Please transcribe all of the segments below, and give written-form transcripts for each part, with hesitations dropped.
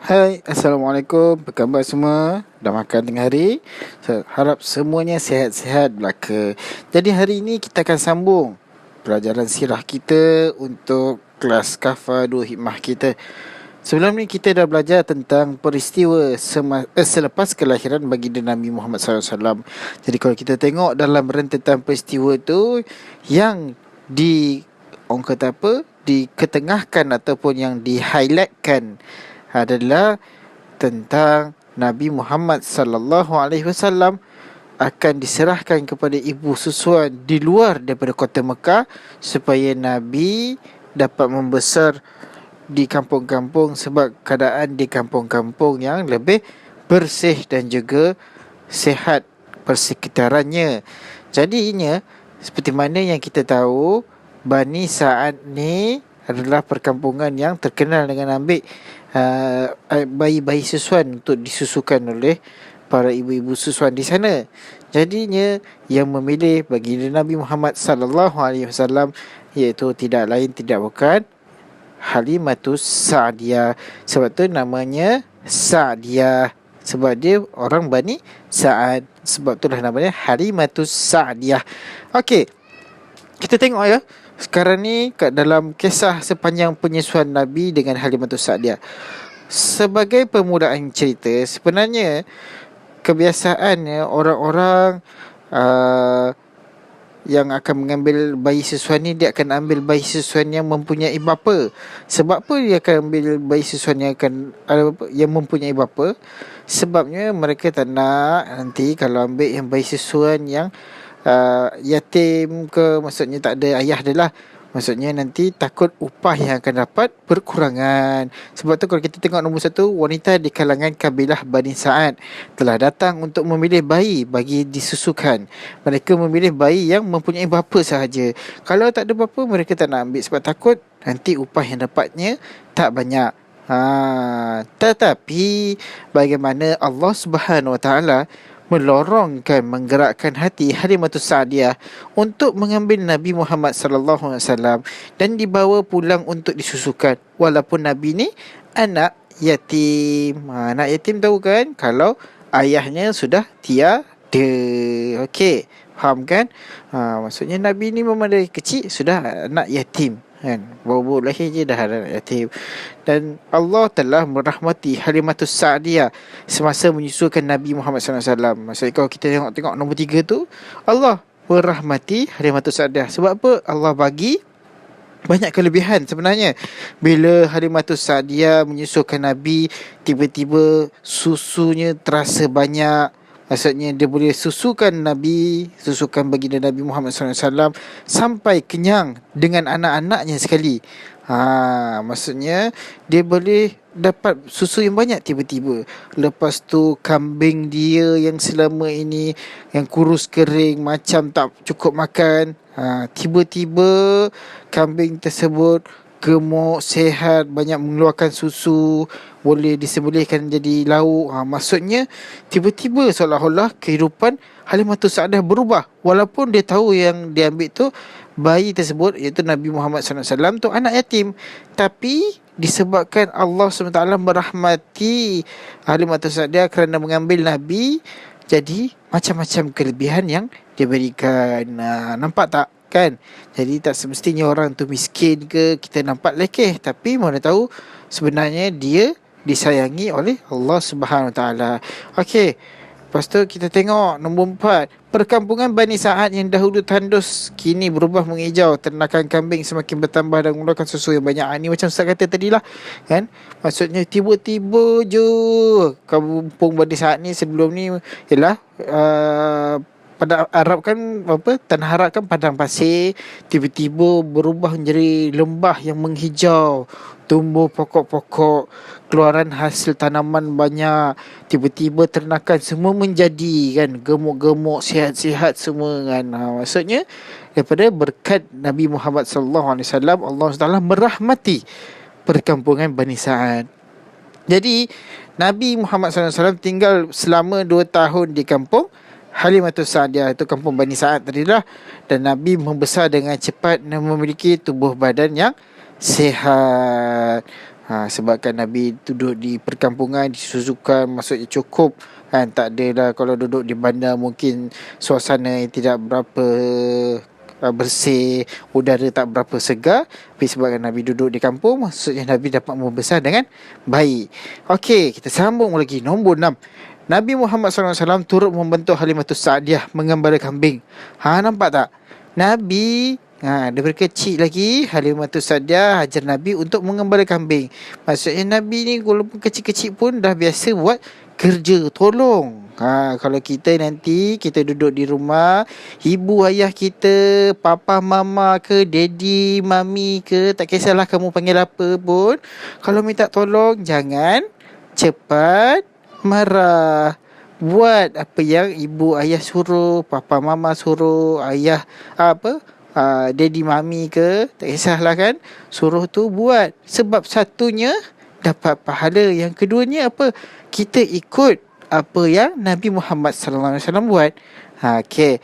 Hai, Assalamualaikum. Apa khabar semua? Dah makan tengah hari? Harap semuanya sihat-sihat belaka. Jadi hari ini kita akan sambung pelajaran sirah kita untuk kelas Kafa 2 Hikmah kita. Sebelum ni kita dah belajar tentang peristiwa selepas kelahiran baginda Nabi Muhammad SAW. Jadi kalau kita tengok dalam rentetan peristiwa tu, yang orang kata apa, diketengahkan ataupun yang di-highlightkan adalah tentang Nabi Muhammad sallallahu alaihi wasallam akan diserahkan kepada ibu susuan di luar daripada kota Mekah supaya Nabi dapat membesar di kampung-kampung, sebab keadaan di kampung-kampung yang lebih bersih dan juga sihat persekitarannya. Jadinya seperti mana yang kita tahu, Bani Sa'ad ni adalah perkampungan yang terkenal dengan ambil bayi-bayi susuan untuk disusukan oleh para ibu-ibu susuan di sana. Jadinya yang memilih baginda Nabi Muhammad sallallahu alaihi wasallam iaitu tidak lain tidak bukan Halimatus Sa'diyah. Sebab tu namanya Sa'diyah, sebab dia orang Bani Sa'ad. Sebab itulah namanya Halimatus Sa'diyah. Okey, kita tengok ya. Sekarang ni kat dalam kisah sepanjang penyusuan Nabi dengan Halimatus Sa'diyah. Sebagai permulaan cerita, sebenarnya kebiasaannya orang-orang yang akan mengambil bayi susuan ni, dia akan ambil bayi susuan yang mempunyai bapa. Sebab apa dia akan ambil bayi susuan yang mempunyai bapa? Sebabnya mereka tak nak nanti kalau ambil yang bayi susuan yang yatim ke, maksudnya tak ada ayah dia lah, maksudnya nanti takut upah yang akan dapat berkurangan. Sebab tu kalau kita tengok nombor 1, wanita di kalangan kabilah Bani Sa'ad telah datang untuk memilih bayi bagi disusukan. Mereka memilih bayi yang mempunyai bapa sahaja. Kalau tak ada bapa, mereka tak nak ambil sebab takut nanti upah yang dapatnya tak banyak. Tetapi bagaimana Allah Subhanahu Wa Taala menggerakkan hati Halimatus Sa'diyah untuk mengambil Nabi Muhammad sallallahu alaihi wasallam dan dibawa pulang untuk disusukan, walaupun Nabi ni anak yatim. Anak yatim tahu kan, kalau ayahnya sudah tiada. Okey, faham kan? Maksudnya Nabi ni memang dari kecil sudah anak yatim kan, baru lahir je dah anak yatim. Dan Allah telah merahmati Halimatus Sa'diyah semasa menyusukan Nabi Muhammad SAW. Maksudnya kalau kita tengok nombor 3 tu, Allah merahmati Halimatus Sa'diyah. Sebab apa? Allah bagi banyak kelebihan sebenarnya. Bila Halimatus Sa'diyah menyusukan Nabi, tiba-tiba susunya terasa banyak. Maksudnya dia boleh susukan baginda Nabi Muhammad SAW sampai kenyang dengan anak-anaknya sekali. Maksudnya dia boleh dapat susu yang banyak tiba-tiba. Lepas tu kambing dia yang selama ini yang kurus kering, macam tak cukup makan, tiba-tiba kambing tersebut gemuk, sehat, banyak mengeluarkan susu, boleh disembelihkan jadi lauk. Maksudnya tiba-tiba seolah-olah kehidupan Halimatus Sa'diyah berubah, walaupun dia tahu yang dia ambil tu, bayi tersebut iaitu Nabi Muhammad SAW tu anak yatim. Tapi disebabkan Allah SWT merahmati Halimatus Sa'diyah kerana mengambil Nabi, jadi macam-macam kelebihan yang dia berikan. Nampak tak kan? Jadi tak semestinya orang tu miskin ke, kita nampak lekeh, tapi mana tahu sebenarnya dia disayangi oleh Allah Subhanahu Taala. Okey, lepas tu kita tengok nombor 4, perkampungan Bani Sa'ad yang dahulu tandus kini berubah menghijau. Ternakan kambing semakin bertambah dan mengeluarkan susu yang banyak. Ini macam Ustaz kata tadi lah kan, maksudnya tiba-tiba je kampung Bani Sa'ad ni sebelum ni ialah pada Arab kan, tanah Arab kan padang pasir, tiba-tiba berubah menjadi lembah yang menghijau, tumbuh pokok-pokok, keluaran hasil tanaman banyak, tiba-tiba ternakan semua menjadi kan gemuk-gemuk, sihat-sihat semua kan. Maksudnya daripada berkat Nabi Muhammad sallallahu alaihi wasallam, Allah Taala merahmati perkampungan Bani Sa'ad. Jadi Nabi Muhammad SAW tinggal selama 2 tahun di kampung Halimatus Sa'diyah, itu kampung Bani Sa'ad tadi lah. Dan Nabi membesar dengan cepat dan memiliki tubuh badan yang sihat. Sebabkan Nabi duduk di perkampungan, disusukan, maksudnya cukup kan. Tak adalah kalau duduk di bandar mungkin suasana yang tidak berapa bersih, udara tak berapa segar. Tapi sebabkan Nabi duduk di kampung, maksudnya Nabi dapat membesar dengan baik. Okey, kita sambung lagi. Nombor 6, Nabi Muhammad SAW turut membantu Halimatus Sa'diyah mengembala kambing. Nampak tak? Nabi daripada kecil lagi Halimatus Sa'diyah ajar Nabi untuk mengembala kambing. Maksudnya Nabi ni walaupun kecil-kecil pun dah biasa buat kerja tolong. Kalau kita nanti kita duduk di rumah, ibu ayah kita, papa mama ke, daddy mami ke, tak kisahlah kamu panggil apa pun, kalau minta tolong jangan cepat marah. Buat apa yang ibu ayah suruh, papa mama suruh, ayah daddy mami ke, tak kisahlah kan, suruh tu buat. Sebab satunya dapat pahala, yang keduanya apa? Kita ikut apa yang Nabi Muhammad SAW buat. Okey.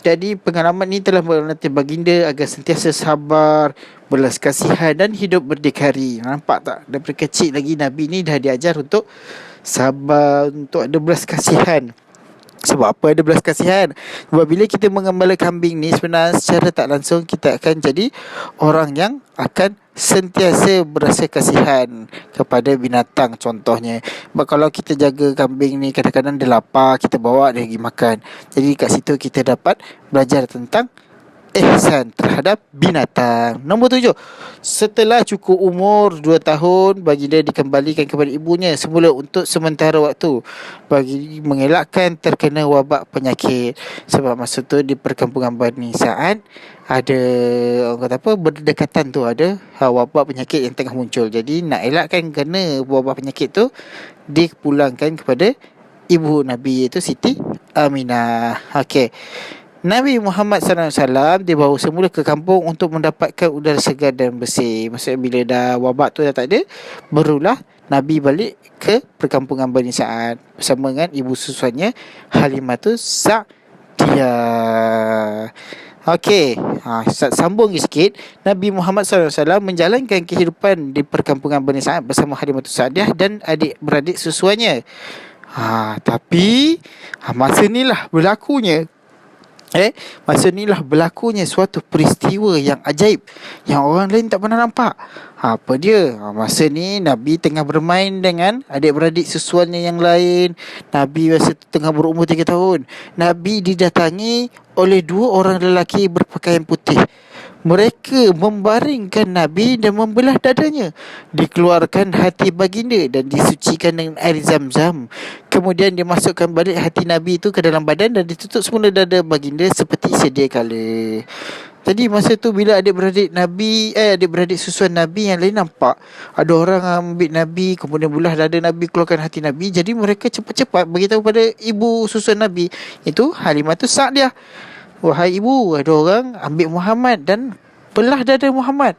Jadi pengalaman ni telah melatih baginda agar sentiasa sabar, belas kasihan dan hidup berdikari. Nampak tak? Daripada kecil lagi Nabi ni dah diajar untuk sabar, untuk ada belas kasihan. Sebab apa ada belas kasihan? Sebab bila kita mengembala kambing ni, sebenarnya secara tak langsung kita akan jadi orang yang akan sentiasa berasa kasihan kepada binatang contohnya. Sebab kalau kita jaga kambing ni, kadang-kadang dia lapar, kita bawa dia pergi makan. Jadi kat situ kita dapat belajar tentang ihsan terhadap binatang. Nombor 7, setelah cukup umur 2 tahun, baginda dikembalikan kepada ibunya semula untuk sementara waktu, bagi mengelakkan terkena wabak penyakit. Sebab masa tu di perkampungan Bani Sa'ad ada, orang kata apa, berdekatan tu ada wabak penyakit yang tengah muncul. Jadi nak elakkan kena wabak penyakit tu, dipulangkan kepada ibu Nabi, iaitu Siti Aminah. Okey. Nabi Muhammad SAW dibawa semula ke kampung untuk mendapatkan udara segar dan bersih. Maksudnya bila dah wabak tu dah tak ada, barulah Nabi balik ke perkampungan Bani Sa'ad bersama dengan ibu susuannya Halimatus Sa'diyah. Okey, sambung sikit. Nabi Muhammad SAW menjalankan kehidupan di perkampungan Bani Sa'ad bersama Halimatus Sa'diyah dan adik-beradik susuannya. Tapi masa inilah berlakunya suatu peristiwa yang ajaib yang orang lain tak pernah nampak. Apa dia? Masa ni Nabi tengah bermain dengan adik-beradik susuannya yang lain. Nabi masa tu tengah berumur 3 tahun. Nabi didatangi oleh 2 orang lelaki berpakaian putih. Mereka membaringkan Nabi dan membelah dadanya. Dikeluarkan hati baginda dan disucikan dengan air Zam-Zam. Kemudian dimasukkan balik hati Nabi itu ke dalam badan dan ditutup semula dada baginda seperti sedia kala. Jadi masa tu bila adik-beradik susuan Nabi yang lain nampak ada orang ambil Nabi, kemudian belah dada Nabi, keluarkan hati Nabi. Jadi mereka cepat-cepat beritahu pada ibu susuan Nabi, itu Halimatus Sa'diyah. Wahai ibu, ada orang ambil Muhammad dan belah dada Muhammad.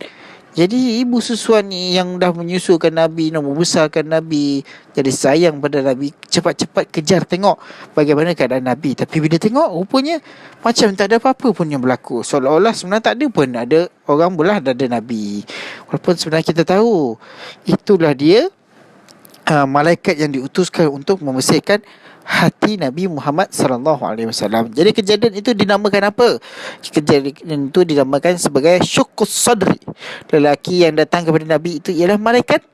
Jadi ibu susuan ni yang dah menyusukan Nabi, nak membesarkan Nabi, jadi sayang pada Nabi, cepat-cepat kejar tengok bagaimana keadaan Nabi. Tapi bila tengok, rupanya macam tak ada apa-apa pun yang berlaku. Seolah-olah sebenarnya tak ada pun ada orang belah dada Nabi. Walaupun sebenarnya kita tahu itulah dia malaikat yang diutuskan untuk membersihkan hati Nabi Muhammad SAW. Jadi kejadian itu dinamakan apa? Kejadian itu dinamakan sebagai syuqqus sadri. Lelaki yang datang kepada Nabi itu ialah malaikat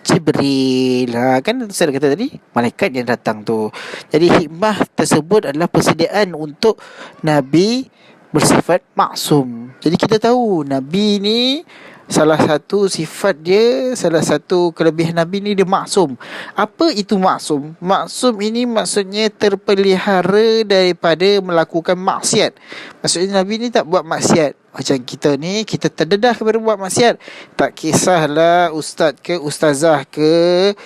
Jibril. Kan saya kata tadi, malaikat yang datang tu. Jadi hikmah tersebut adalah persediaan untuk Nabi bersifat maksum. Jadi kita tahu Nabi ni salah satu sifat dia, salah satu kelebihan Nabi ni, dia maksum. Apa itu maksum? Maksum ini maksudnya terpelihara daripada melakukan maksiat. Maksudnya Nabi ni tak buat maksiat. Macam kita ni, kita terdedah kepada buat maksiat. Tak kisahlah ustaz ke, ustazah ke,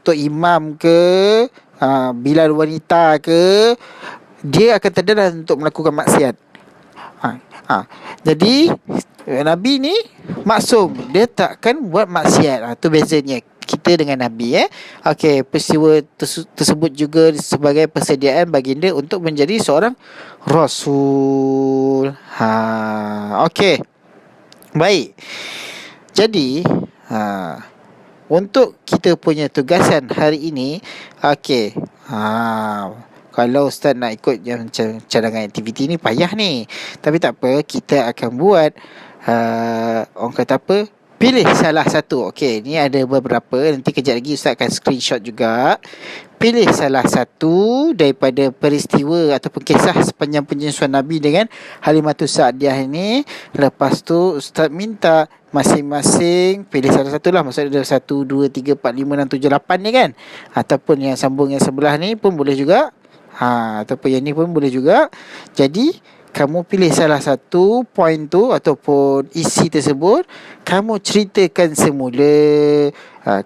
tok imam ke, bilal wanita ke, dia akan terdedah untuk melakukan maksiat. Jadi Nabi ni maksum, dia takkan buat maksiat. Tu bezanya kita dengan Nabi. Okey, peristiwa tersebut juga sebagai persediaan baginda untuk menjadi seorang rasul. Okey. Baik. Jadi Untuk kita punya tugasan hari ini, okey. Kalau Ustaz nak ikut yang cadangan aktiviti ni payah ni. Tapi tak apa, kita akan buat orang kata apa? Pilih salah satu. Okey, ni ada beberapa. Nanti kejap lagi Ustaz akan screenshot juga. Pilih salah satu daripada peristiwa ataupun kisah sepanjang penyusuan Nabi dengan Halimatus Sa'diyah ini. Lepas tu Ustaz minta masing-masing pilih salah satu lah. Maksudnya ada 1, 2, 3, 4, 5, 6, 7, 8 ni kan. Ataupun yang sambung yang sebelah ni pun boleh juga. Ataupun yang ni pun boleh juga. Jadi kamu pilih salah satu poin tu ataupun isi tersebut, kamu ceritakan semula.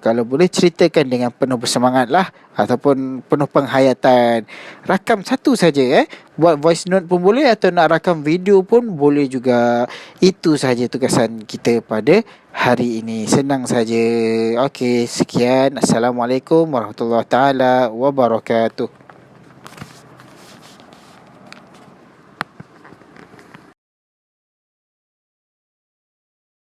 Kalau boleh ceritakan dengan penuh bersemangat lah, ataupun penuh penghayatan. Rakam satu saja Buat voice note pun boleh, atau nak rakam video pun boleh juga. Itu saja tugasan kita pada hari ini. Senang saja. Okey, sekian. Assalamualaikum warahmatullahi taala wabarakatuh.